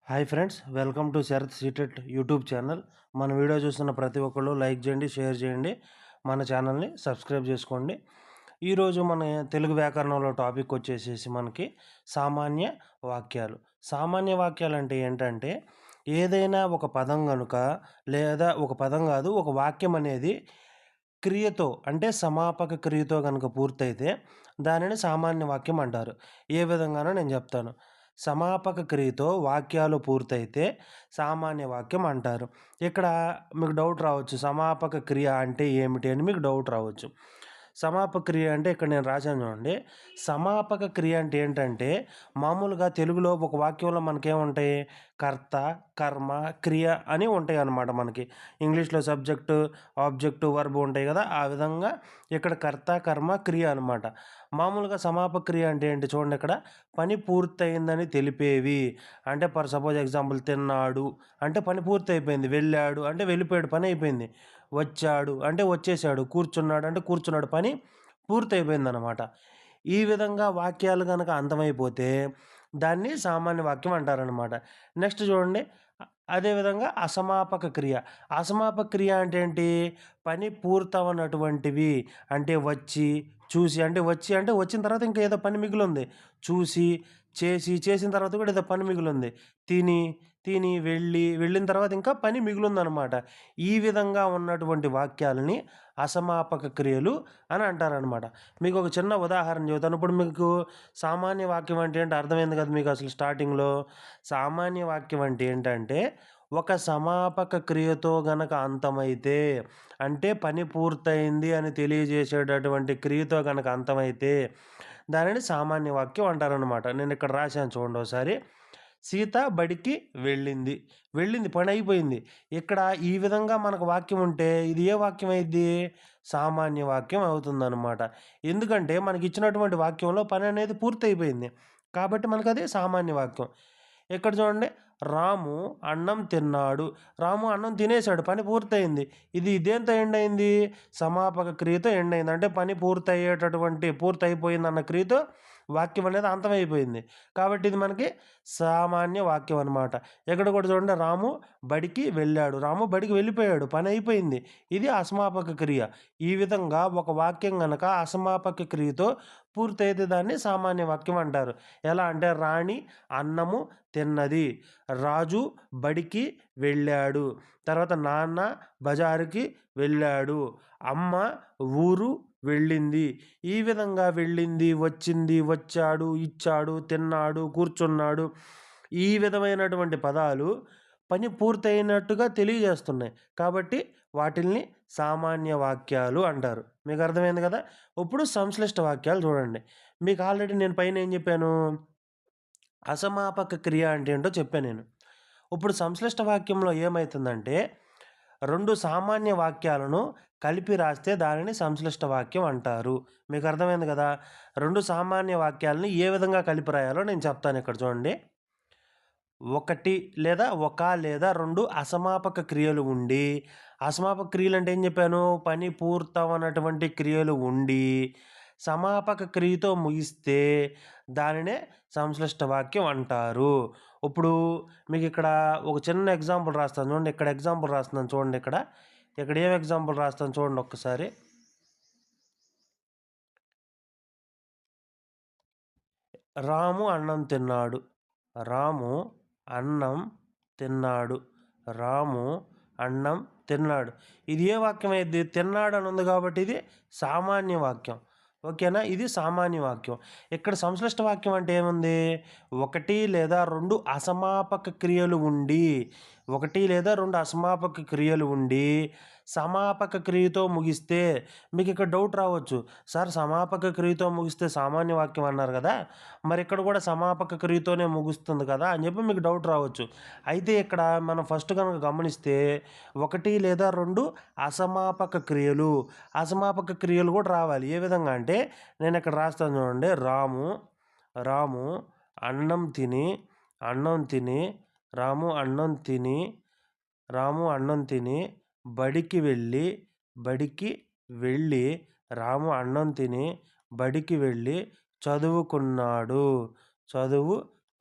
Hi friends, welcome to Sharath CTET YouTube channel. మన video చూస్తున్న ప్రతి ఒక్కళ్ళు లైక్ చేయండి, షేర్ చేయండి, మన ఛానల్ని సబ్స్క్రైబ్ చేసుకోండి. ఈరోజు మన తెలుగు వ్యాకరణంలో టాపిక్ వచ్చేసేసి మనకి సామాన్య వాక్యాలు. సామాన్య వాక్యాలు అంటే ఏంటంటే, ఏదైనా ఒక పదం కనుక, లేదా ఒక పదం కాదు, ఒక వాక్యం అనేది క్రియతో అంటే సమాపక క్రియతో కనుక పూర్తయితే దానిని సామాన్య వాక్యం అంటారు. ఏ విధంగానో నేను చెప్తాను. సమాపక క్రియతో వాక్యాలు పూర్తయితే సామాన్య వాక్యం అంటారు. ఇక్కడ మీకు డౌట్ రావచ్చు, సమాపక క్రియ అంటే ఏమిటి అని మీకు డౌట్ రావచ్చు. సమాపక క్రియ అంటే ఇక్కడ నేను రాశాను చూడండి. సమాపక క్రియ అంటే ఏంటంటే, మామూలుగా తెలుగులో ఒక వాక్యంలో మనకేముంటాయి, కర్త, కర్మ, క్రియ అని ఉంటాయి అన్నమాట. మనకి ఇంగ్లీష్లో సబ్జెక్టు, ఆబ్జెక్టు, వర్బ్ ఉంటాయి కదా, ఆ విధంగా ఇక్కడ కర్త, కర్మ, క్రియ అనమాట. మామూలుగా సమాపక క్రియ అంటే ఏంటి చూడండి, ఇక్కడ పని పూర్తయిందని తెలిపేవి. అంటే ఫర్ సపోజ్ ఎగ్జాంపుల్, తిన్నాడు అంటే పని పూర్తి అయిపోయింది, వెళ్ళాడు అంటే వెళ్ళిపోయాడు, పని అయిపోయింది, వచ్చాడు అంటే వచ్చేసాడు, కూర్చున్నాడు అంటే కూర్చున్నాడు, పని పూర్తయిపోయిందనమాట. ఈ విధంగా వాక్యాలు కనుక అంతమైపోతే దాన్ని సామాన్య వాక్యం అంటారనమాట. నెక్స్ట్ చూడండి, అదేవిధంగా అసమాపక క్రియ. అసమాపక క్రియ అంటే ఏంటి, పని పూర్తవనటువంటివి. అంటే వచ్చి, చూసి, అంటే వచ్చి అంటే వచ్చిన తర్వాత ఇంకా ఏదో పని మిగిలింది, చూసి, చేసి, చేసిన తర్వాత కూడా ఏదో పని మిగిలింది, తిని, తిని, వెళ్ళిన తర్వాత ఇంకా పని మిగిలిందనమాట. ఈ విధంగా ఉన్నటువంటి వాక్యాలని అసమాపక క్రియలు అని అంటారనమాట. మీకు ఒక చిన్న ఉదాహరణ చెబుతాను. ఇప్పుడు మీకు సామాన్య వాక్యం అంటే ఏంటో అర్థమైంది కదా మీకు అసలు స్టార్టింగ్లో. సామాన్య వాక్యం అంటే ఏంటంటే, ఒక సమాపక క్రియతో గనక అంతమైతే, అంటే పని పూర్తయింది అని తెలియజేసేటటువంటి క్రియతో గనక అంతమైతే దానిని సామాన్య వాక్యం అంటారనమాట. నేను ఇక్కడ రాశాను చూడండి ఒకసారి. సీత బడికి వెళ్ళింది. వెళ్ళింది, పని అయిపోయింది. ఇక్కడ ఈ విధంగా మనకు వాక్యం ఉంటే ఇది ఏ వాక్యం అయిద్ది? సామాన్య వాక్యం అవుతుందనమాట. ఎందుకంటే మనకిచ్చినటువంటి వాక్యంలో పని అనేది పూర్తయిపోయింది. కాబట్టి మనకది సామాన్య వాక్యం. ఇక్కడ చూడండి, రాము అన్నం తిన్నాడు. రాము అన్నం తినేసాడు, పని పూర్తయింది. ఇది దేంతో ఎండ్ అయింది? సమాపక క్రియతో ఎండ్ అయింది. అంటే పని పూర్తయిపోయిందన్న క్రియతో వాక్యం అనేది అంతమైపోయింది. కాబట్టి ఇది మనకి సామాన్య వాక్యం అనమాట. ఇక్కడ కూడా చూడండి, రాము బడికి వెళ్ళాడు, రాము బడికి వెళ్ళిపోయాడు, పని అయిపోయింది. ఇది అసమాపక క్రియ. ఈ విధంగా ఒక వాక్యం గనక అసమాపక క్రియతో పూర్తయితే దాన్ని సామాన్య వాక్యం అంటారు. ఎలా అంటే, రాణి అన్నము తిన్నది, రాజు బడికి వెళ్ళాడు, తర్వాత నాన్న బజారుకి వెళ్ళాడు, అమ్మ ఊరు వెళ్ళింది. ఈ విధంగా వెళ్ళింది, వచ్చింది, వచ్చాడు, ఇచ్చాడు, తిన్నాడు, కూర్చున్నాడు, ఈ విధమైనటువంటి పదాలు పని పూర్తయినట్టుగా తెలియజేస్తున్నాయి. కాబట్టి వాటిల్ని సామాన్య వాక్యాలు అంటారు. మీకు అర్థమైంది కదా. ఇప్పుడు సంశ్లిష్ట వాక్యాలు చూడండి. మీకు ఆల్రెడీ నేను పైన ఏం చెప్పాను, అసమాపక క్రియ అంటే ఏంటో చెప్పాను నేను. ఇప్పుడు సంశ్లిష్ట వాక్యంలో ఏమవుతుందంటే, 2 సామాన్య వాక్యాలను కలిపి రాస్తే దానిని సంశ్లిష్ట వాక్యం అంటారు. మీకు అర్థమైంది కదా. 2 సామాన్య వాక్యాలని ఏ విధంగా కలిపి రాయాలో నేను చెప్తాను. ఇక్కడ చూడండి, ఒక లేదా 2 అసమాపక క్రియలు ఉండి, అసమాపక క్రియలు అంటే ఏం చెప్పాను, పని పూర్తవనటువంటి క్రియలు ఉండి సమాపక క్రియతో ముగిస్తే దానినే సంశ్లిష్ట వాక్యం అంటారు. ఇప్పుడు మీకు ఇక్కడ ఒక చిన్న ఎగ్జాంపుల్ రాస్తాను చూడండి. ఇక్కడ ఎగ్జాంపుల్ రాస్తున్నాను చూడండి. ఇక్కడ ఏం ఎగ్జాంపుల్ రాస్తాను చూడండి ఒక్కసారి. రాము అన్నం తిన్నాడు, రాము అన్నం తిన్నాడు, రాము అన్నం తిన్నాడు. ఇది ఏ వాక్యం అయింది? తిన్నాడు అని ఉంది కాబట్టి ఇది సామాన్య వాక్యం. ఓకేనా, ఇది సామాన్య వాక్యం. ఇక్కడ సంశ్లిష్ట వాక్యం అంటే ఏముంది, 1 లేదా 2 అసమాపక క్రియలు ఉండి, 1 లేదా 2 అసమాపక క్రియలు ఉండి సమాపక క్రియతో ముగిస్తే. మీకు ఇక్కడ డౌట్ రావచ్చు, సార్ సమాపక క్రియతో ముగిస్తే సామాన్య వాక్యం అన్నారు కదా, మరి ఇక్కడ కూడా సమాపక క్రియతోనే ముగుస్తుంది కదా అని చెప్పి మీకు డౌట్ రావచ్చు. అయితే ఇక్కడ మనం ఫస్ట్ కనుక గమనిస్తే 1 లేదా 2 అసమాపక క్రియలు, అసమాపక క్రియలు కూడా రావాలి. ఏ విధంగా అంటే, నేను ఇక్కడ రాస్తాను చూడండి. రాము అన్నం తిని, రాము అన్నం తిని బడికి వెళ్ళి, రాము అన్నం తిని బడికి వెళ్ళి చదువుకున్నాడు.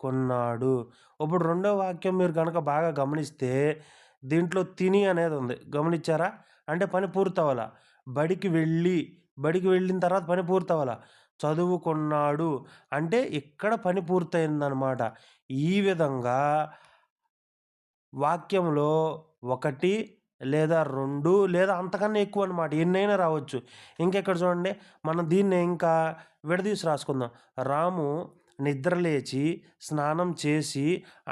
కొన్నాడు. ఇప్పుడు రెండో వాక్యం మీరు గనక బాగా గమనిస్తే దీంట్లో తిని అనేది ఉంది. గమనించారా? అంటే పని పూర్తవ్వల. బడికి వెళ్ళిన తర్వాత పని పూర్తవ్వల. చదువుకున్నాడు అంటే ఇక్కడ పని పూర్తయిందనమాట. ఈ విధంగా వాక్యంలో 1 లేదా 2 లేదా అంతకన్నా ఎక్కువనమాట. ఎన్నైనా రావచ్చు. ఇంకెక్కడ చూడండి, మనం దీన్నే ఇంకా విడదీసి రాసుకుందాం. రాము నిద్రలేచి, స్నానం చేసి,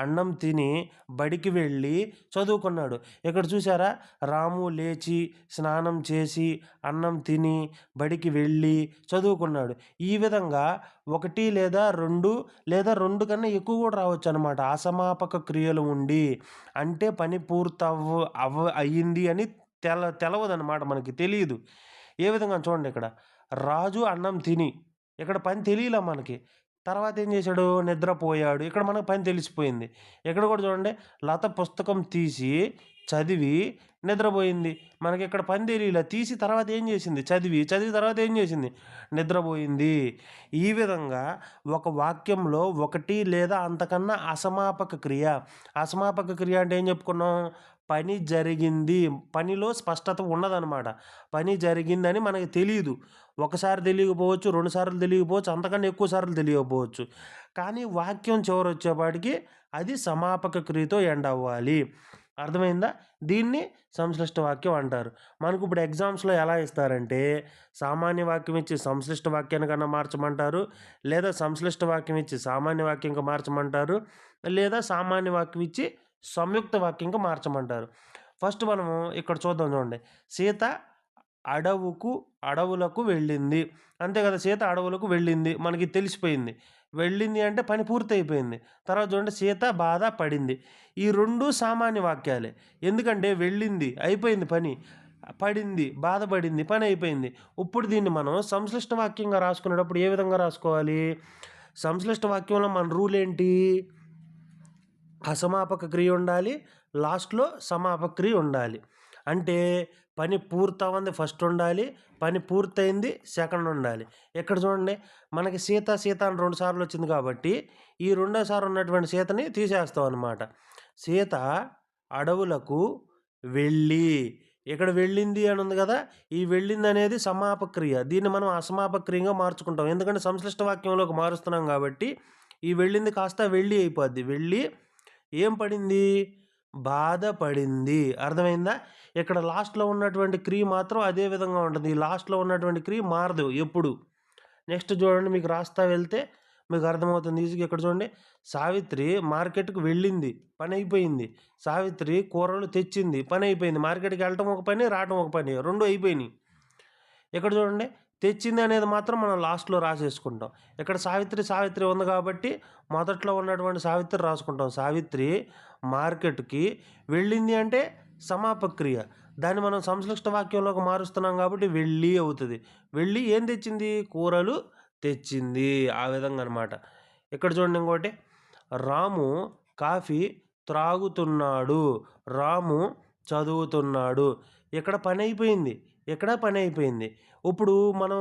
అన్నం తిని, బడికి వెళ్ళి చదువుకున్నాడు. ఇక్కడ చూసారా? రాము లేచి, స్నానం చేసి, అన్నం తిని, బడికి వెళ్ళి చదువుకున్నాడు. ఈ విధంగా 1 లేదా 2 లేదా 2 కన్నా ఎక్కువ కూడా రావచ్చనమాట. అసమాపక క్రియలు ఉండి. అంటే పని అయ్యింది అని తెలవదనమాట, మనకి తెలీదు. ఏ విధంగా చూడండి ఇక్కడ. రాజు అన్నం తిని, ఇక్కడ పని తెలియలే మనకి. తర్వాత ఏం చేశాడు? నిద్రపోయాడు. ఇక్కడ మనకు పని తెలిసిపోయింది. ఇక్కడ కూడా చూడండి, లత పుస్తకం తీసి చదివి నిద్రపోయింది. మనకి ఇక్కడ పని తెలియలే. తీసి తర్వాత ఏం చేసింది? చదివి తర్వాత ఏం చేసింది? నిద్రపోయింది. ఈ విధంగా ఒక వాక్యంలో 1 లేదా అంతకన్నా అసమాపక క్రియ అంటే ఏం చెప్పుకున్నాం? పని జరిగింది. పనిలో స్పష్టత ఉండదనమాట. పని జరిగిందని మనకి తెలీదు. ఒకసారి తెలియకపోవచ్చు, 2 సార్లు తెలియకపోవచ్చు, అంతకన్నా ఎక్కువ సార్లు తెలియకపోవచ్చు. కానీ వాక్యం చివరొచ్చేపాటికి అది సమాపక క్రియతో ఎండ్ అవ్వాలి. అర్థమైందా? దీన్ని సంశ్లిష్ట వాక్యం అంటారు. మనకు ఇప్పుడు ఎగ్జామ్స్‌లో ఎలా ఇస్తారంటే, సామాన్య వాక్యం ఇచ్చి సంశ్లిష్ట వాక్యానికన్నా మార్చమంటారు, లేదా సంశ్లిష్ట వాక్యం ఇచ్చి సామాన్య వాక్యంగా మార్చమంటారు, లేదా సామాన్య వాక్యం ఇచ్చి సంయుక్త వాక్యంగా మార్చమంటారు. ఫస్ట్ మనము ఇక్కడ చూద్దాం చూడండి. సీత అడవులకు వెళ్ళింది. అంతే కదా! సీత అడవులకు వెళ్ళింది. మనకి తెలిసిపోయింది. వెళ్ళింది అంటే పని పూర్తయిపోయింది. తర్వాత చూడండి, సీత బాధ పడింది. ఈ 2 సామాన్య వాక్యాలే. ఎందుకంటే వెళ్ళింది, అయిపోయింది పని. పడింది, బాధపడింది, పని అయిపోయింది. ఇప్పుడు దీన్ని మనం సంశ్లిష్ట వాక్యంగా రాసుకునేటప్పుడు ఏ విధంగా రాసుకోవాలి? సంశ్లిష్ట వాక్యంలో మన రూల్ ఏంటి? అసమాపక క్రియ ఉండాలి, లాస్ట్‌లో సమాపక క్రియ ఉండాలి. అంటే పని పూర్తవ్వంది ఫస్ట్ ఉండాలి, పని పూర్తయింది సెకండ్ ఉండాలి. ఇక్కడ చూడండి, మనకి సీత అని 2 సార్లు వచ్చింది కాబట్టి ఈ రెండోసారి ఉన్నటువంటి సీతని తీసేస్తాం అనమాట. సీత అడవులకు వెళ్ళి, ఇక్కడ వెళ్ళింది అని ఉంది కదా! ఈ వెళ్ళింది అనేది సమాపక క్రియ. దీన్ని మనం అసమాపక క్రియగా మార్చుకుంటాం. ఎందుకంటే సంశ్లిష్ట వాక్యంలోకి మారుస్తున్నాం కాబట్టి ఈ వెళ్ళింది కాస్త వెళ్ళి అయిపోద్ది. వెళ్ళి ఏం పడింది? బాధపడింది. అర్థమైందా? ఇక్కడ లాస్ట్‌లో ఉన్నటువంటి క్రియ మాత్రం అదే విధంగా ఉంటుంది. ఈ లాస్ట్‌లో ఉన్నటువంటి క్రియ మారదు ఎప్పుడు. నెక్స్ట్ చూడండి, మీకు రాస్తా వెళ్తే మీకు అర్థమవుతుంది ఈజీగా. ఇక్కడ చూడండి, సావిత్రి మార్కెట్‌కి వెళ్ళింది, పని అయిపోయింది. సావిత్రి కూరలు తెచ్చింది, పని అయిపోయింది. మార్కెట్‌కి వెళ్ళటం ఒక పని, రావటం ఒక పని, 2 అయిపోయినాయి. ఇక్కడ చూడండి, తెచ్చింది అనేది మాత్రం మనం లాస్ట్‌లో రాసేసుకుంటాం. ఇక్కడ సావిత్రి ఉంది కాబట్టి మొదట్లో ఉన్నటువంటి సావిత్రి రాసుకుంటాం. సావిత్రి మార్కెట్‌కి వెళ్ళింది అంటే సమాపక క్రియ. దాన్ని మనం సంశ్లిష్ట వాక్యంలోకి మారుస్తున్నాం కాబట్టి వెళ్ళి అవుతుంది. వెళ్ళి ఏం తెచ్చింది? కూరలు తెచ్చింది. ఆ విధంగా అనమాట. ఇక్కడ చూడండి ఇంకోటి, రాము కాఫీ త్రాగుతున్నాడు, రాము చదువుతున్నాడు. ఇక్కడ పని అయిపోయింది, ఇక్కడ పని అయిపోయింది. ఇప్పుడు మనం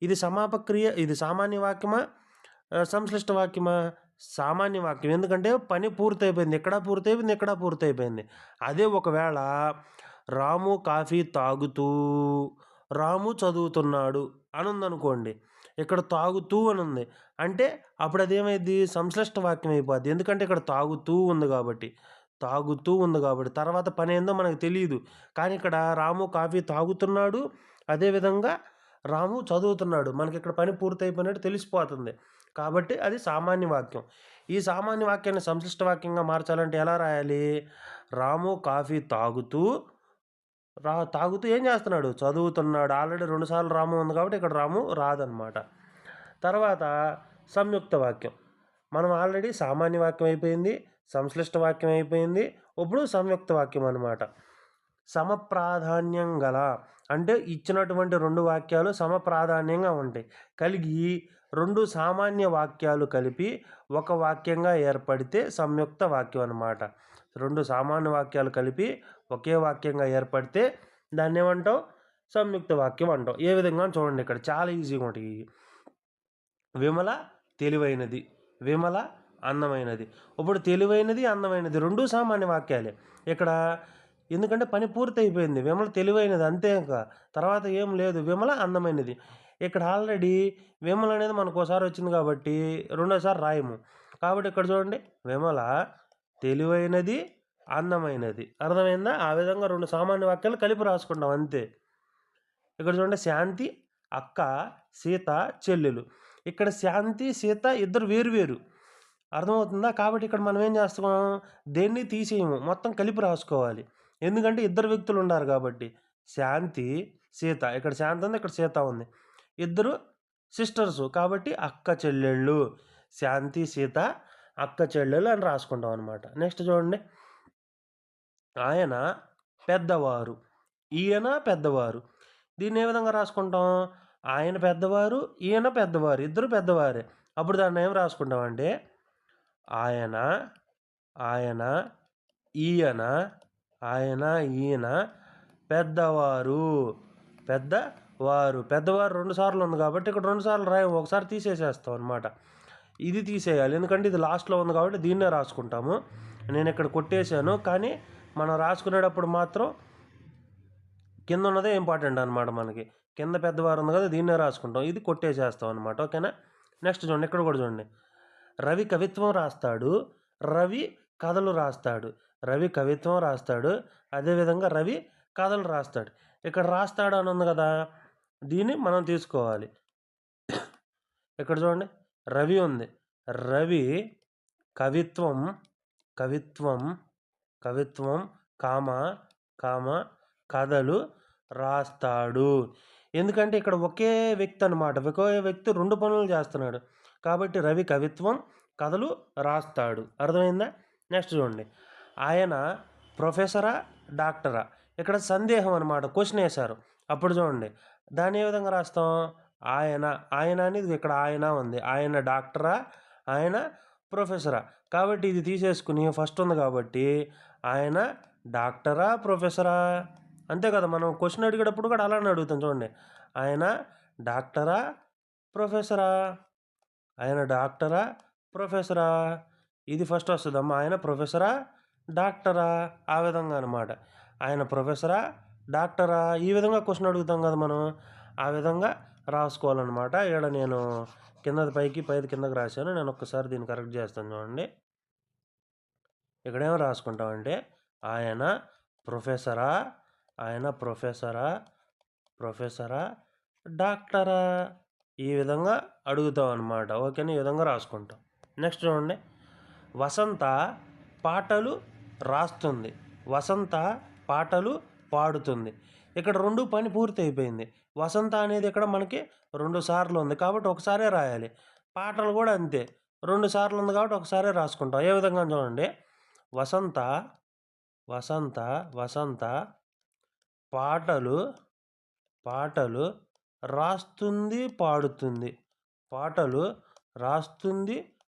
ఇది సమాపక క్రియ, ఇది సామాన్య వాక్యమా? సంశ్లిష్ట వాక్యమా? సామాన్య వాక్యం. ఎందుకంటే పని పూర్తయిపోయింది. ఇక్కడ పూర్తయిపోయింది, ఇక్కడ పూర్తయిపోయింది. అదే ఒకవేళ రాము కాఫీ తాగుతూ, రాము చదువుతున్నాడు అనుందనుకోండి. ఇక్కడ తాగుతూ అనుంది. అంటే అప్పుడు అదేమైద్ది? సంశ్లిష్ట వాక్యం అయిపోద్ది. ఎందుకంటే ఇక్కడ తాగుతూ ఉంది కాబట్టి. తర్వాత పనేందో మనకు తెలీదు. కానీ ఇక్కడ రాము కాఫీ తాగుతున్నాడు, అదేవిధంగా రాము చదువుతున్నాడు. మనకిక్కడ పని పూర్తయిపోయినట్టు తెలిసిపోతుంది. కాబట్టి అది సామాన్య వాక్యం. ఈ సామాన్య వాక్యాన్ని సంశ్లిష్ట వాక్యంగా మార్చాలంటే ఎలా రాయాలి? రాము కాఫీ తాగుతూ ఏం చేస్తున్నాడు? చదువుతున్నాడు. ఆల్రెడీ 2 సార్లు రాము ఉంది కాబట్టి ఇక్కడ రాము రాదనమాట. తర్వాత సంయుక్త వాక్యం. మనం ఆల్రెడీ సామాన్య వాక్యం అయిపోయింది, సంశ్లిష్ట వాక్యం అయిపోయింది. ఇప్పుడు సంయుక్త వాక్యం అనమాట. సమప్రాధాన్యం గల అంటే ఇచ్చినటువంటి 2 వాక్యాలు సమప్రాధాన్యంగా ఉంటాయి. కలిగి 2 సామాన్య వాక్యాలు కలిపి ఒక వాక్యంగా ఏర్పడితే సంయుక్త వాక్యం అనమాట. 2 సామాన్య వాక్యాలు కలిపి ఒకే వాక్యంగా ఏర్పడితే దాన్ని ఏమంటాం? సంయుక్త వాక్యం అంటాం. ఏ విధంగా చూడండి, ఇక్కడ చాలా ఈజీగా ఉంటాయి. విమల తెలివైనది, విమల అందమైనది. ఇప్పుడు తెలివైనది, అందమైనది 2 సామాన్య వాక్యాలే. ఇక్కడ ఎందుకంటే పని పూర్తయిపోయింది. విమల తెలివైనది అంతే ఇంకా. తర్వాత ఏం లేదు. విమల అందమైనది. ఇక్కడ ఆల్రెడీ విమల అనేది మనకోసారి వచ్చింది కాబట్టి రెండోసారి రాయము. కాబట్టి ఇక్కడ చూడండి, విమల తెలివైనది, అందమైనది. అర్థమైందా? ఆ విధంగా 2 సామాన్య వాక్యాలు కలిపి రాసుకుంటాం అంతే. ఇక్కడ చూడండి, శాంతి అక్క, సీత చెల్లెలు. ఇక్కడ శాంతి, సీత ఇద్దరు వేరు. అర్థమవుతుందా? కాబట్టి ఇక్కడ మనం ఏం చేస్తాం, దేన్ని తీసేయము, మొత్తం కలిపి రాసుకోవాలి. ఎందుకంటే ఇద్దరు వ్యక్తులు ఉన్నారు కాబట్టి. శాంతి, సీత. ఇక్కడ శాంతి ఉంది, ఇక్కడ సీత ఉంది. ఇద్దరు సిస్టర్సు కాబట్టి అక్క చెల్లెళ్ళు. శాంతి, సీత అక్క చెల్లెళ్ళు అని రాసుకుంటాం అనమాట. నెక్స్ట్ చూడండి, ఆయన పెద్దవారు, ఈయన పెద్దవారు. దీన్ని ఏ విధంగా రాసుకుంటాం, ఆయన పెద్దవారు, ఈయన పెద్దవారు, ఇద్దరు పెద్దవారే. అప్పుడు దాన్ని ఏం రాసుకుంటామంటే ఆయన, ఈయన, ఈయన పెద్దవారు. పెద్దవారు 2 సార్లు ఉంది కాబట్టి ఇక్కడ 2 సార్లు రాయం, ఒకసారి తీసేసేస్తాం అనమాట. ఇది తీసేయాలి, ఎందుకంటే ఇది లాస్ట్లో ఉంది కాబట్టి దీన్నే రాసుకుంటాము. నేను ఇక్కడ కొట్టేశాను, కానీ మనం రాసుకునేటప్పుడు మాత్రం కింద ఉన్నదే ఇంపార్టెంట్ అనమాట మనకి. కింద పెద్దవారు ఉంది కదా, దీన్నే రాసుకుంటాం. ఇది కొట్టేసేస్తాం అనమాట. ఓకేనా? నెక్స్ట్ చూడండి, ఇక్కడ కూడా చూడండి, రవి కవిత్వం రాస్తాడు, రవి కథలు రాస్తాడు. రవి కవిత్వం రాస్తాడు, అదేవిధంగా రవి కథలు రాస్తాడు. ఇక్కడ రాస్తాడు అని ఉంది కదా, దీన్ని మనం తీసుకోవాలి. ఇక్కడ చూడండి, రవి ఉంది. రవి కవిత్వం కథలు రాస్తాడు. ఎందుకంటే ఇక్కడ ఒకే వ్యక్తి అనమాట, ఒకే వ్యక్తి 2 పనులు చేస్తున్నాడు కాబట్టి రవి కవిత్వం కథలు రాస్తాడు. అర్థమైందా? నెక్స్ట్ చూడండి, ఆయన ప్రొఫెసరా డాక్టరా. ఇక్కడ సందేహం అనమాట, క్వశ్చన్ వేశారు. అప్పుడు చూడండి, దాన్ని ఏ విధంగా రాస్తాం, ఆయన అనేది ఇక్కడ ఆయన ఉంది. ఆయన డాక్టరా, ఆయన ప్రొఫెసరా. కాబట్టి ఇది తీసేసుకుని ఫస్ట్ ఉంది కాబట్టి ఆయన డాక్టరా ప్రొఫెసరా, అంతే కదా. మనం క్వశ్చన్ అడిగేటప్పుడు కూడా అలానే అడుగుతాం. చూడండి, ఆయన డాక్టరా ప్రొఫెసరా, ఆయన డాక్టరా ప్రొఫెసరా. ఇది ఫస్ట్ వస్తుందమ్మా, ఆయన ప్రొఫెసరా డాక్టరా, ఆ విధంగా అనమాట. ఆయన ప్రొఫెసరా డాక్టరా, ఈ విధంగా క్వశ్చన్ అడుగుతాం కదా మనం, ఆ విధంగా రాసుకోవాలన్నమాట. ఇక్కడ నేను కిందది పైకి పైది కిందకి రాశాను. నేను ఒక్కసారి దీన్ని కరెక్ట్ చేస్తాను చూడండి. ఇక్కడేమో రాసుకుంటామంటే ఆయన ప్రొఫెసరా డాక్టరా, ఈ విధంగా అడుగుతాం అనమాట. ఓకేనా? ఈ విధంగా రాసుకుంటాం. నెక్స్ట్ చూడండి, వసంత పాటలు రాస్తుంది, వసంత పాటలు పాడుతుంది. ఇక్కడ 2 పని పూర్తి అయిపోయింది. వసంత అనేది ఇక్కడ మనకి 2 సార్లు ఉంది కాబట్టి ఒకసారే రాయాలి. పాటలు కూడా అంతే, 2 సార్లు ఉంది కాబట్టి ఒకసారే రాసుకుంటాం. ఏ విధంగా చూడండి, వసంత పాటలు రాస్తుంది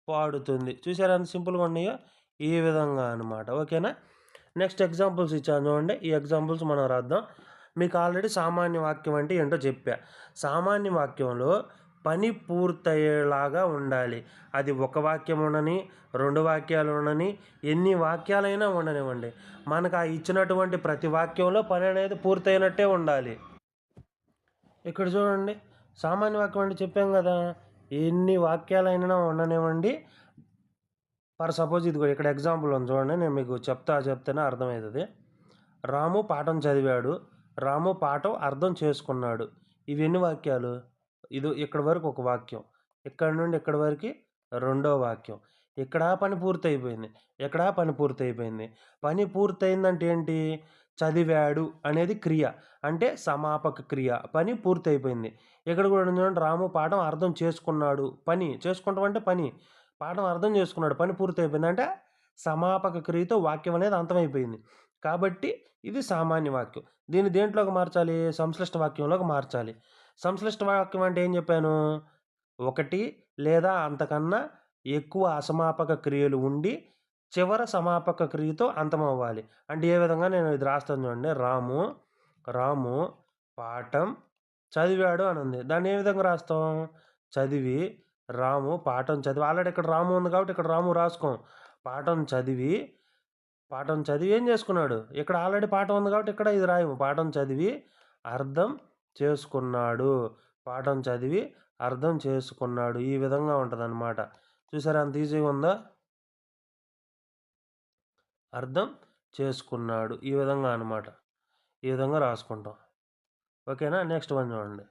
పాడుతుంది, చూసారా ఎంత సింపుల్గా ఉన్నాయో? ఈ విధంగా అనమాట. ఓకేనా? నెక్స్ట్ ఎగ్జాంపుల్స్ ఇచ్చాను చూడండి, ఈ ఎగ్జాంపుల్స్ మనం రాద్దాం. మీకు ఆల్రెడీ సామాన్య వాక్యం అంటే ఏంటో చెప్పా. సామాన్య వాక్యంలో పని పూర్తయ్యేలాగా ఉండాలి. అది ఒక వాక్యం ఉండని, 2 వాక్యాలు ఉండని, ఎన్ని వాక్యాలైనా ఉండనివ్వండి, మనకు ఆ ఇచ్చినటువంటి ప్రతి వాక్యంలో పని అనేది పూర్తయినట్టే ఉండాలి. ఇక్కడ చూడండి, సామాన్య వాక్యం అంటే చెప్పాం కదా, ఎన్ని వాక్యాలైనా ఉండనివ్వండి. ఫర్ సపోజ్ ఇది ఇక్కడ ఎగ్జాంపుల్ ఉంది చూడండి, నేను మీకు చెప్తేనే అర్థమవుతుంది. రాము పాఠం చదివాడు, రాము పాఠం అర్థం చేసుకున్నాడు. ఇవి ఎన్ని వాక్యాలు? ఇది ఇక్కడ వరకు ఒక వాక్యం, ఇక్కడ నుండి ఇక్కడ వరకు 2వ వాక్యం. ఇక్కడ పని పూర్తయిపోయింది, ఇక్కడ పని పూర్తయిపోయింది. పని పూర్తయిందంటే ఏంటి? చదివాడు అనేది క్రియ, అంటే సమాపక క్రియ. పని పూర్తయిపోయింది. ఇక్కడ కూడా చూడండి, రాము పాఠం అర్థం చేసుకున్నాడు. పని చేసుకుంటాం అంటే పని, పాఠం అర్థం చేసుకున్నాడు, పని పూర్తయిపోయింది అంటే సమాపక క్రియతో వాక్యం అనేది అంతమైపోయింది. కాబట్టి ఇది సామాన్య వాక్యం. దీన్ని దేంట్లోకి మార్చాలి? సంశ్లిష్ట వాక్యంలోకి మార్చాలి. సంశ్లిష్ట వాక్యం అంటే ఏం చెప్పాను? 1 లేదా అంతకన్నా ఎక్కువ అసమాపక క్రియలు ఉండి చివర సమాపక క్రియతో అంతమవ్వాలి. అంటే ఏ విధంగా? నేను ఇది రాస్తాను చూడండి, రాము పాఠం చదివాడు అని ఉంది. దాన్ని ఏ విధంగా రాస్తాం? చదివి రాము పాఠం చదివి ఆల్రెడీ ఇక్కడ రాము ఉంది కాబట్టి ఇక్కడ రాము రాసుకోం. పాఠం చదివి ఏం చేసుకున్నాడు? ఇక్కడ ఆల్రెడీ పాఠం ఉంది కాబట్టి ఇక్కడ ఇది రాయము. పాఠం చదివి అర్థం చేసుకున్నాడు. పాఠం చదివి అర్థం చేసుకున్నాడు. ఈ విధంగా ఉంటదనమాట. చూసారా ఎంత ఈజీగా ఉందో? అర్థం చేసుకున్నాడు. ఈ విధంగా అనమాట. ఈ విధంగా రాసుకుంటాం. ఓకేనా? నెక్స్ట్ వన్ చూడండి.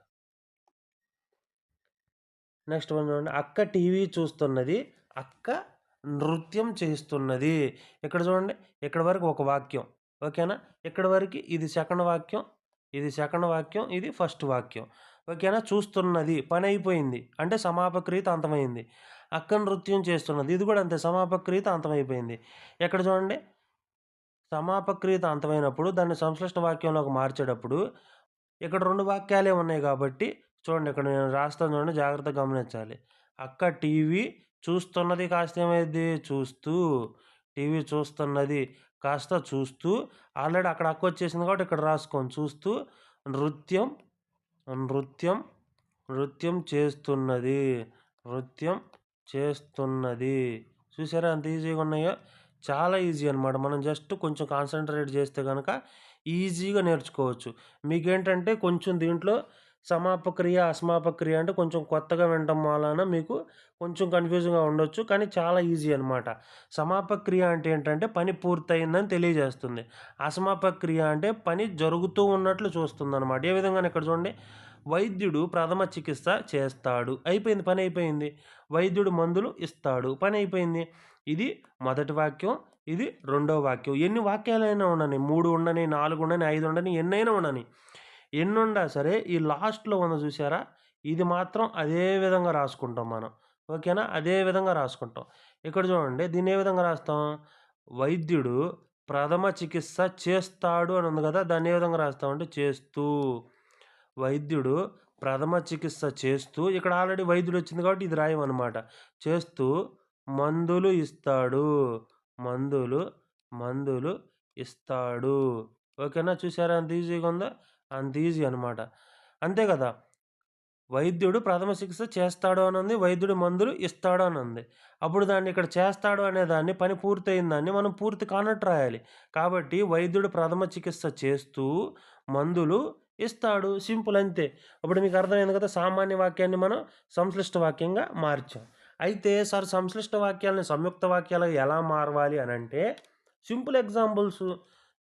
అక్క టీవీ చూస్తున్నది. అక్క నృత్యం చేస్తున్నది. ఇక్కడ చూడండి. ఇక్కడ వరకు ఒక వాక్యం. ఓకేనా? ఇక్కడ వరకు ఇది సెకండ్ వాక్యం, ఇది ఫస్ట్ వాక్యం. ఓకేనా? చూస్తున్నది పని అయిపోయింది. అంటే సమాపక్రియత అంతమైంది. అక్క నృత్యం చేస్తున్నది. ఇది కూడా అంతే, సమాపక్రియత అంతమైపోయింది. ఇక్కడ చూడండి. సమాపక్రియత అంతమైనప్పుడు దాన్ని సంశ్లిష్ట వాక్యంలోకి మార్చేటప్పుడు ఇక్కడ 2 వాక్యాలే ఉన్నాయి కాబట్టి చూడండి, ఇక్కడ నేను రాస్తాను చూడండి, జాగ్రత్తగా గమనించాలి. అక్క టీవీ చూస్తున్నది కాస్త ఏమైంది? చూస్తూ. టీవీ చూస్తున్నది కాస్త చూస్తూ. ఆల్రెడీ అక్కడ అక్క వచ్చేసింది కాబట్టి ఇక్కడ రాసుకోండి. చూస్తూ నృత్యం చేస్తున్నది. చూసారా ఎంత ఈజీగా ఉన్నాయో? చాలా ఈజీ అనమాట. మనం జస్ట్ కొంచెం కాన్సన్ట్రేట్ చేస్తే కనుక ఈజీగా నేర్చుకోవచ్చు. మీకేంటంటే కొంచెం దీంట్లో సమాపక్రియ, అసమాపక్రియ అంటే కొంచెం కొత్తగా వినటం వలన మీకు కొంచెం కన్ఫ్యూజన్గా ఉండొచ్చు. కానీ చాలా ఈజీ అనమాట. సమాపక్రియ అంటే ఏంటంటే పని పూర్తయిందని తెలియజేస్తుంది. అసమాపక్రియ అంటే పని జరుగుతూ ఉన్నట్లు చూస్తుంది అనమాట. ఏ విధంగా ఇక్కడ చూడండి. వైద్యుడు ప్రథమ చికిత్స చేస్తాడు. అయిపోయింది, పని అయిపోయింది. వైద్యుడు మందులు ఇస్తాడు. పని అయిపోయింది. ఇది మొదటి వాక్యం, ఇది రెండో వాక్యం. ఎన్ని వాక్యాలైనా ఉండని, 3 ఉండని, 4 ఉండని, 5 ఉండని, ఎన్నైనా ఉండని. ఎన్నుండా సరే ఈ లాస్ట్లో ఉన్న చూసారా, ఇది మాత్రం అదే విధంగా రాసుకుంటాం మనం. ఓకేనా? అదే విధంగా రాసుకుంటాం. ఇక్కడ చూడండి, దీన్ని ఏ విధంగా రాస్తాం? వైద్యుడు ప్రథమ చికిత్స చేస్తాడు అని ఉంది కదా, దాన్ని ఏ విధంగా రాస్తామంటే చేస్తూ. వైద్యుడు ప్రథమ చికిత్స చేస్తూ, ఇక్కడ ఆల్రెడీ వైద్యుడు వచ్చింది కాబట్టి ఇది రాయమన్నమాట. చేస్తూ మందులు ఇస్తాడు. మందులు ఇస్తాడు. ఓకేనా? చూసారా ఎంత ఈజీగా ఉందో? అంత ఈజీ అనమాట. అంతే కదా. వైద్యుడు ప్రథమ చికిత్స చేస్తాడు అని ఉంది, వైద్యుడు మందులు ఇస్తాడు అని ఉంది. అప్పుడు దాన్ని ఇక్కడ చేస్తాడు అనే దాన్ని, పని పూర్తయిన దాన్ని మనం పూర్తి కానట్టు రాయాలి. కాబట్టి వైద్యుడు ప్రథమ చికిత్స చేస్తూ మందులు ఇస్తాడు. సింపుల్ అంతే. అప్పుడు మీకు అర్థమైంది కదా. సామాన్య వాక్యాన్ని మనం సంశ్లిష్ట వాక్యంగా మార్చాం. అయితే సార్ సంశ్లిష్ట వాక్యాలని సంయుక్త వాక్యాలుగా ఎలా మారవాలి అని అంటే సింపుల్ ఎగ్జాంపుల్స్.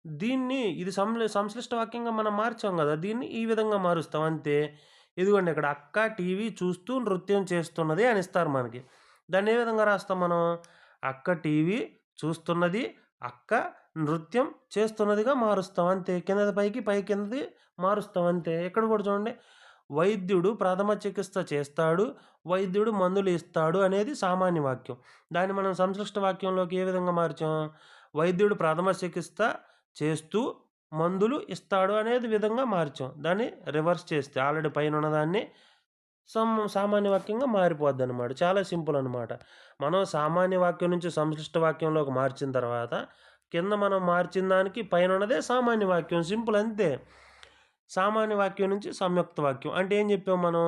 దీన్ని ఇది సంశ్లిష్ట వాక్యంగా మనం మార్చాం కదా, దీన్ని ఈ విధంగా మారుస్తాం అంతే. ఇదిగోండి, ఇక్కడ అక్క టీవీ చూస్తూ నృత్యం చేస్తున్నది అని ఇస్తారు మనకి. దాన్ని ఏ విధంగా రాస్తాం మనం? అక్క టీవీ చూస్తున్నది, అక్క నృత్యం చేస్తున్నదిగా మారుస్తాం అంతే. కిందది పైకి, పై కిందది మారుస్తాం అంతే. ఇక్కడ కూడా చూడండి, వైద్యుడు ప్రథమ చికిత్స చేస్తాడు, వైద్యుడు మందులు ఇస్తాడు అనేది సామాన్య వాక్యం. దాన్ని మనం సంశ్లిష్ట వాక్యంలోకి ఏ విధంగా మార్చాం? వైద్యుడు ప్రథమ చికిత్స చేస్తూ మందులు ఇస్తాడు అనేది విధంగా మార్చాం. దాన్ని రివర్స్ చేస్తే ఆల్రెడీ పైన ఉన్నదాన్ని సామాన్య వాక్యంగా మారిపోద్ది అనమాట. చాలా సింపుల్ అనమాట. మనం సామాన్య వాక్యం నుంచి సంశ్లిష్ట వాక్యంలోకి మార్చిన తర్వాత కింద మనం మార్చిన దానికి పైన ఉన్నదే సామాన్య వాక్యం. సింపుల్ అంతే. సామాన్య వాక్యం నుంచి సంయుక్త వాక్యం అంటే ఏం చెప్పాం మనం?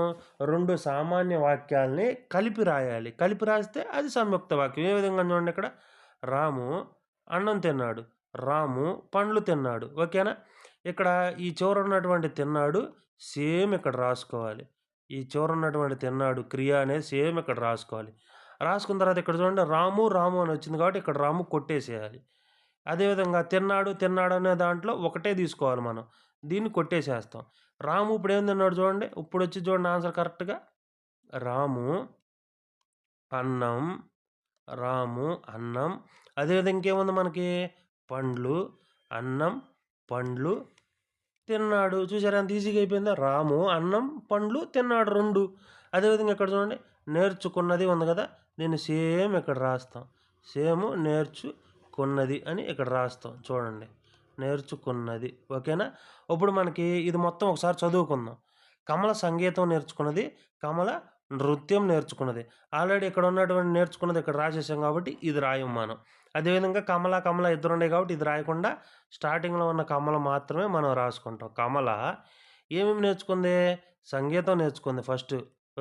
2 సామాన్య వాక్యాలని కలిపి రాయాలి. కలిపి రాస్తే అది సంయుక్త వాక్యం. ఏ విధంగా చూడండి, ఇక్కడ రాము అన్నం తిన్నాడు, రాము పండ్లు తిన్నాడు. ఓకేనా? ఇక్కడ ఈ చివర ఉన్నటువంటి తిన్నాడు సేమ్ ఇక్కడ రాసుకోవాలి. ఈ చివర ఉన్నటువంటి తిన్నాడు క్రియ అనేది సేమ్ ఇక్కడ రాసుకోవాలి. రాసుకున్న తర్వాత ఇక్కడ చూడండి, రాము అని వచ్చింది కాబట్టి ఇక్కడ రాము కొట్టేసేయాలి. అదేవిధంగా తిన్నాడు అనే దాంట్లో ఒకటే తీసుకోవాలి మనం. దీన్ని కొట్టేసేస్తాం. రాము ఇప్పుడు ఏం తిన్నాడు చూడండి. ఇప్పుడు వచ్చి చూడండి ఆన్సర్ కరెక్ట్గా. రాము అన్నం. అదేవిధంగా ఇంకేముంది మనకి? పండ్లు, అన్నం, పండ్లు తిన్నాడు. చూసారా ఎంత ఈజీగా అయిపోయిందో? రాము అన్నం పండ్లు తిన్నాడు 2. అదేవిధంగా ఇక్కడ చూడండి, నేర్చుకున్నది ఉంది కదా, దీన్ని సేమ్ ఇక్కడ రాస్తాం. సేమ్ నేర్చుకున్నది అని ఇక్కడ రాస్తాం. చూడండి, నేర్చుకున్నది. ఓకేనా? ఇప్పుడు మనకి ఇది మొత్తం ఒకసారి చదువుకుందాం. కమల సంగీతం నేర్చుకున్నది, కమల నృత్యం నేర్చుకున్నది. ఆల్రెడీ ఇక్కడ ఉన్నటువంటి నేర్చుకున్నది ఇక్కడ రాసేసాం కాబట్టి ఇది రాయం మనం. అదేవిధంగా కమల ఇద్దరు ఉన్నాయి కాబట్టి ఇది రాయకుండా స్టార్టింగ్లో ఉన్న కమల మాత్రమే మనం రాసుకుంటాం. కమల ఏమేమి నేర్చుకుంది? సంగీతం నేర్చుకుంది ఫస్ట్.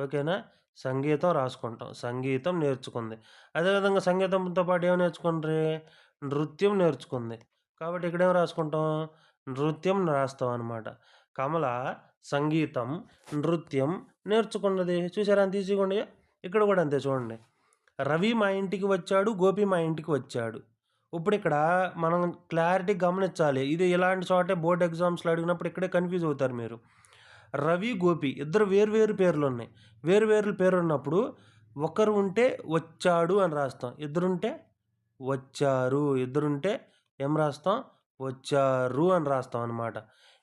ఓకేనా? సంగీతం రాసుకుంటాం. సంగీతం నేర్చుకుంది. అదేవిధంగా సంగీతంతో పాటు ఏం నేర్చుకుండ్రి? నృత్యం నేర్చుకుంది. కాబట్టి ఇక్కడేం రాసుకుంటాం? నృత్యం రాస్తాం అనమాట. కమల సంగీతం, నృత్యం నేర్చుకున్నది. చూసారా ఎంత ఈజీగా ఉన్నాయో? ఇక్కడ కూడా అంతే చూడండి. రవి మా ఇంటికి వచ్చాడు, గోపి మా ఇంటికి వచ్చాడు. ఇప్పుడిక్కడ మనం క్లారిటీ గమనించాలి. ఇది ఇలాంటి చోటే బోర్డ్ ఎగ్జామ్స్‌లో అడిగినప్పుడు ఇక్కడే కన్‌ఫ్యూజ్ అవుతారు మీరు. రవి, గోపి ఇద్దరు వేరు పేర్లున్నాయి. వేరు పేరున్నప్పుడు ఒకరు ఉంటే వచ్చాడు అని రాస్తాం. ఇద్దరుంటే వచ్చారు. ఇద్దరుంటే ఏం రాస్తాం? వచ్చారు అని రాస్తాం అనమాట.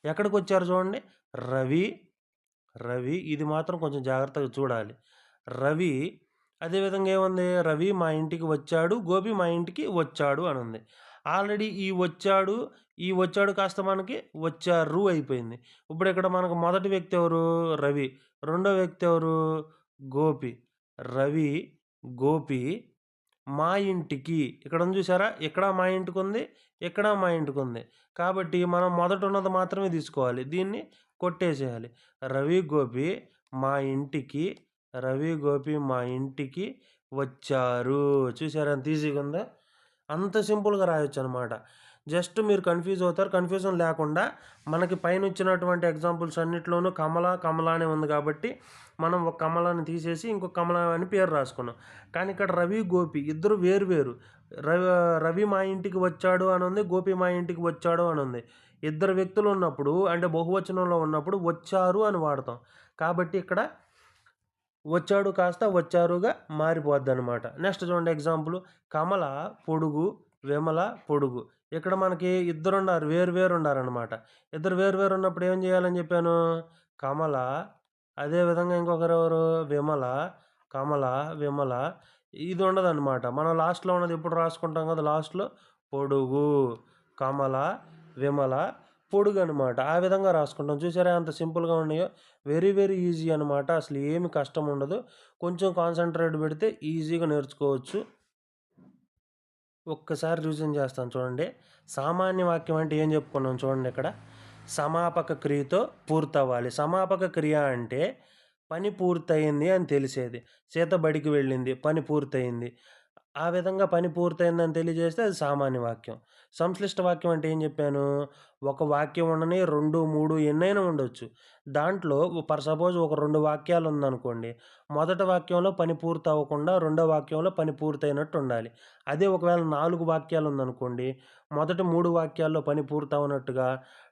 ఎక్కడికొచ్చారు చూడండి. రవి, రవి ఇది మాత్రం కొంచెం జాగ్రత్తగా చూడాలి. రవి అదేవిధంగా ఏముంది? రవి మా ఇంటికి వచ్చాడు, గోపి మా ఇంటికి వచ్చాడు అనుంది. ఆల్రెడీ ఈ వచ్చాడు కాస్త మనకి వచ్చారు అయిపోయింది. ఇప్పుడు ఇక్కడ మనకు మొదటి వ్యక్తి ఎవరు? రవి. రెండో వ్యక్తి ఎవరు? గోపి. రవి, గోపి మా ఇంటికి ఇక్కడ ఉంది చూసారా? ఇక్కడ మా ఇంటికుంది, ఇక్కడ మా ఇంటికుంది. కాబట్టి మనం మొదట ఉన్నది మాత్రమే తీసుకోవాలి. దీన్ని కొట్టేసేయాలి. రవి, గోపి మా ఇంటికి రవి, గోపి మా ఇంటికి వచ్చారు. చూసారా ఎంత ఈజీగా ఉందో? అంత సింపుల్‌గా రాయొచ్చనమాట. జస్ట్ మీరు కన్‌ఫ్యూజ్ అవుతారు. కన్‌ఫ్యూజన్ లేకుండా మనకి పైనొచ్చినటువంటి ఎగ్జాంపుల్స్ అన్నిట్లోనూ కమల, కమల అనే ఉంది కాబట్టి మనం ఒక కమలని తీసేసి ఇంకొక కమల అని పేరు రాసుకున్నాం. కానీ ఇక్కడ రవి, గోపి ఇద్దరు వేరు. రవి మా ఇంటికి వచ్చాడు అనుంది. గోపి మా ఇంటికి వచ్చాడు అనుంది. ఇద్దరు వ్యక్తులు ఉన్నప్పుడు అంటే బహువచనంలో ఉన్నప్పుడు వచ్చారు అని వాడతాం. కాబట్టి ఇక్కడ వచ్చాడు కాస్త వచ్చారుగా మారిపోద్దనమాట. నెక్స్ట్ చూడండి ఎగ్జాంపుల్. కమల పొడుగు, విమల పొడుగు. ఇక్కడ మనకి ఇద్దరున్నారు. వేరు ఉండారనమాట. ఇద్దరు వేరు ఉన్నప్పుడు ఏం చేయాలని చెప్పాను? కమల అదే విధంగా ఇంకొకరెవరు? విమల, కమల, విమల ఇది ఉండదనమాట. మనం లాస్ట్‌లో ఉన్నది ఎప్పుడు రాసుకుంటాం కదా! లాస్ట్‌లో పొడుగు, కమల, విమల పొడుగనమాట. ఆ విధంగా రాసుకుంటాం. చూసారా ఎంత సింపుల్‌గా ఉన్నాయో? వెరీ ఈజీ అనమాట. అసలు ఏమి కష్టం ఉండదు. కొంచెం కాన్సంట్రేట్ పెడితే ఈజీగా నేర్చుకోవచ్చు. ఒక్కసారి రివిజన్ చేస్తాను చూడండి. సామాన్య వాక్యం అంటే ఏం చెప్పుకున్నాం చూడండి ఇక్కడ. సమాపక క్రియతో పూర్తవ్వాలి. సమాపక క్రియ అంటే పని పూర్తయింది అని తెలిసేది. సీత బడికి వెళ్ళింది. పని పూర్తయింది. ఆ విధంగా పని పూర్తయిందని తెలియజేస్తే అది సామాన్య వాక్యం. సంశ్లిష్ట వాక్యం అంటే ఏం చెప్పాను? ఒక వాక్యం ఉండని 2, 3 ఎన్నైనా ఉండొచ్చు. దాంట్లో సపోజ్ ఒక 2 వాక్యాలు ఉందనుకోండి. మొదటి వాక్యంలో పని పూర్తవ్వకుండా రెండో వాక్యంలో పని పూర్తయినట్టు ఉండాలి. అదే ఒకవేళ 4 వాక్యాలు ఉందనుకోండి. మొదటి 3 వాక్యాల్లో పని పూర్తవనట్టుగా,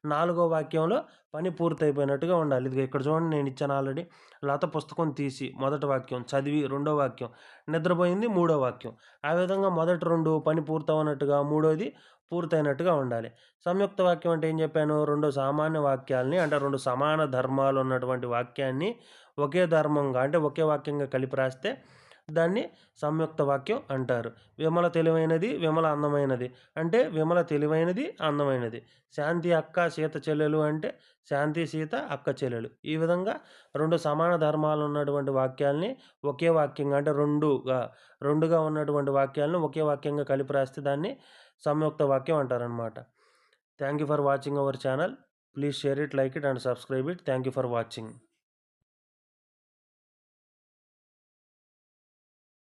నాలుగో వాక్యంలో పని పూర్తయిపోయినట్టుగా ఉండాలి. ఇదిగో ఇక్కడ చూడండి నేను ఇచ్చాను ఆల్రెడీ. లత పుస్తకం తీసి మొదటి వాక్యం, చదివి రెండో వాక్యం, నిద్రపోయింది మూడో వాక్యం. ఆ విధంగా మొదటి 2 పని పూర్తవనట్టుగా, మూడోది పూర్తయినట్టుగా ఉండాలి. సంయుక్త వాక్యం అంటే ఏం చెప్పాను? 2 సామాన్య వాక్యాల్ని అంటే 2 సమాన ధర్మాలు ఉన్నటువంటి వాక్యాన్ని ఒకే ధర్మంగా అంటే ఒకే వాక్యంగా కలిపి రాస్తే దాన్ని సంయుక్త వాక్యం అంటారు. విమల తెలివైనది, విమల అందమైనది అంటే విమల తెలివైనది, అందమైనది. శాంతి అక్క, సీత చెల్లెలు అంటే శాంతి, సీత అక్క చెల్లెలు. ఈ విధంగా 2 సమాన ధర్మాలు ఉన్నటువంటి వాక్యాల్ని ఒకే వాక్యంగా అంటే రెండుగా ఉన్నటువంటి వాక్యాలను ఒకే వాక్యంగా కలిపి రాస్తే దాన్ని సంయుక్త వాక్యం అంటారనమాట. Thank you for watching our channel. Please share it, like it and subscribe it. Thank you for watching.